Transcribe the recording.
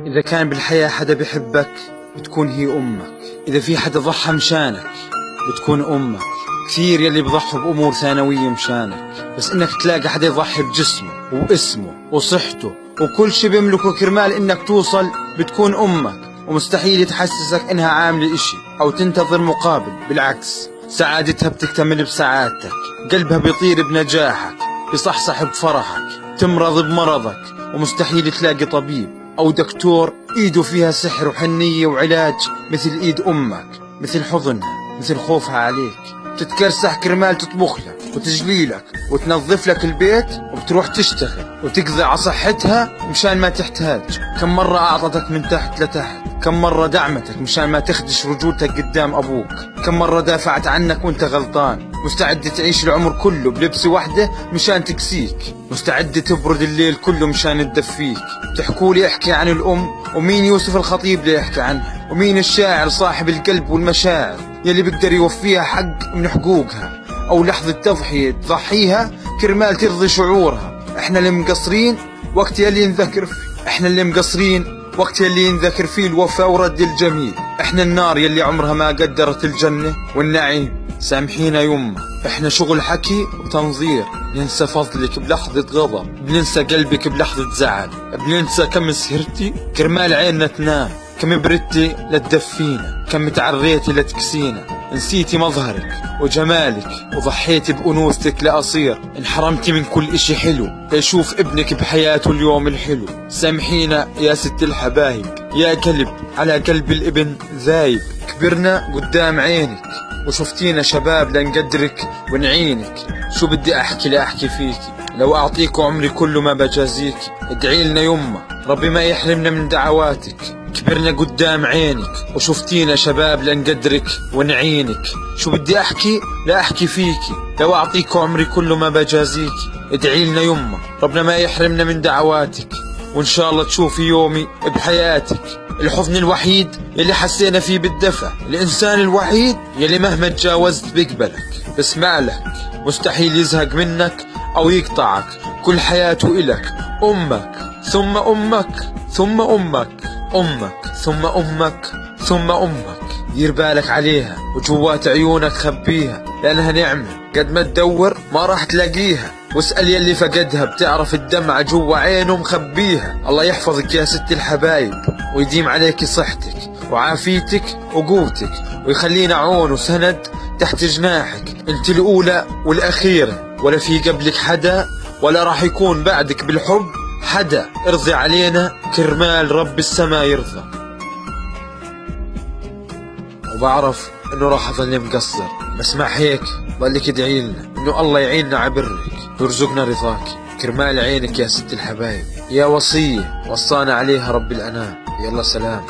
إذا كان بالحياة حدا بحبك بتكون هي أمك. إذا في حدا ضحى مشانك بتكون أمك. كثير يلي بضحوا بأمور ثانوية مشانك، بس إنك تلاقي حدا يضحي بجسمه واسمه وصحته وكل شي بيملكه كرمال إنك توصل بتكون أمك. ومستحيل تحسسك إنها عاملة إشي أو تنتظر مقابل، بالعكس سعادتها بتكتمل بسعادتك، قلبها بيطير بنجاحك، بصحصح بفرحك، تمرض بمرضك. ومستحيل تلاقي طبيب أو دكتور إيده فيها سحر وحنية وعلاج مثل إيد أمك، مثل حضنها، مثل خوفها عليك. بتتكرسح كرمال تطبخ لك وتجلي لك وتنظف لك البيت، وبتروح تشتغل وتقضي على صحتها مشان ما تحتاج. كم مرة أعطتك من تحت لتحت، كم مرة دعمتك مشان ما تخدش رجولتك قدام أبوك، كم مرة دافعت عنك وانت غلطان. مستعدة تعيش العمر كله بلبسة واحدة مشان تكسيك، مستعدة تبرد الليل كله مشان تدفيك. تحكولي احكي عن الأم، ومين يوسف الخطيب ليحكي عنها، ومين الشاعر صاحب القلب والمشاعر يلي بيقدر يوفيها حق من حقوقها، أو لحظة تضحية تضحيها كرمال ترضي شعورها. احنا اللي مقصرين وقت يلي نذكر فيه، احنا اللي مقصرين وقت يلي ينذكر فيه الوفاء ورد الجميل. احنا النار يلي عمرها ما قدرت الجنة والنعيم. سامحينا يمه، احنا شغل حكي وتنظير، ننسى فضلك بلحظة غضب، بننسى قلبك بلحظة زعل، بننسى كم سهرتي كرمال عيننا تنام، كم بردتي لتدفينا، كم تعريتي لتكسينا. نسيتي مظهرك وجمالك وضحيتي بأنوثتك لأصير، انحرمتي من كل اشي حلو ليشوف ابنك بحياته اليوم الحلو. سامحينا يا ست الحبايب، يا قلب على قلب الابن ذايب. كبرنا قدام عينك وشفتينا شباب لنقدرك ونعينك. شو بدي احكي لاحكي فيكي، لو اعطيك عمري كله ما بجازيك. ادعي لنا يمه ربي ما يحرمنا من دعواتك. كبرنا قدام عينك وشفتينا شباب لنقدرك ونعينك. شو بدي احكي لاحكي فيكي، لو اعطيك عمري كله ما بجازيكي. ادعي لنا يمه ربنا ما يحرمنا من دعواتك، وان شاء الله تشوفي يومي بحياتك. الحضن الوحيد يلي حسينا فيه بالدفى، الانسان الوحيد يلي مهما تجاوزت بيقبلك، بسمع لك، مستحيل يزهق منك او يقطعك، كل حياته إلك. امك ثم امك ثم امك، امك ثم امك ثم امك. دير بالك عليها وجوات عيونك خبيها، لانها نعمة قد ما تدور ما راح تلاقيها. واسأل يلي فقدها بتعرف الدمعة جوا عينه مخبيها. الله يحفظك يا ست الحبايب، ويديم عليك صحتك وعافيتك وقوتك، ويخلينا عون وسند تحت جناحك. انت الأولى والأخيرة، ولا في قبلك حدا ولا راح يكون بعدك بالحب حدا. ارضي علينا كرمال رب السما يرضى. وبعرف انه راح اظل مقصر، بس مع هيك ضلك ادعي لنا انه الله يعيننا عبرك ويرزقنا رضاك كرمال عينك يا ست الحبايب. يا وصية وصانا عليها رب الأنام. يلا سلام.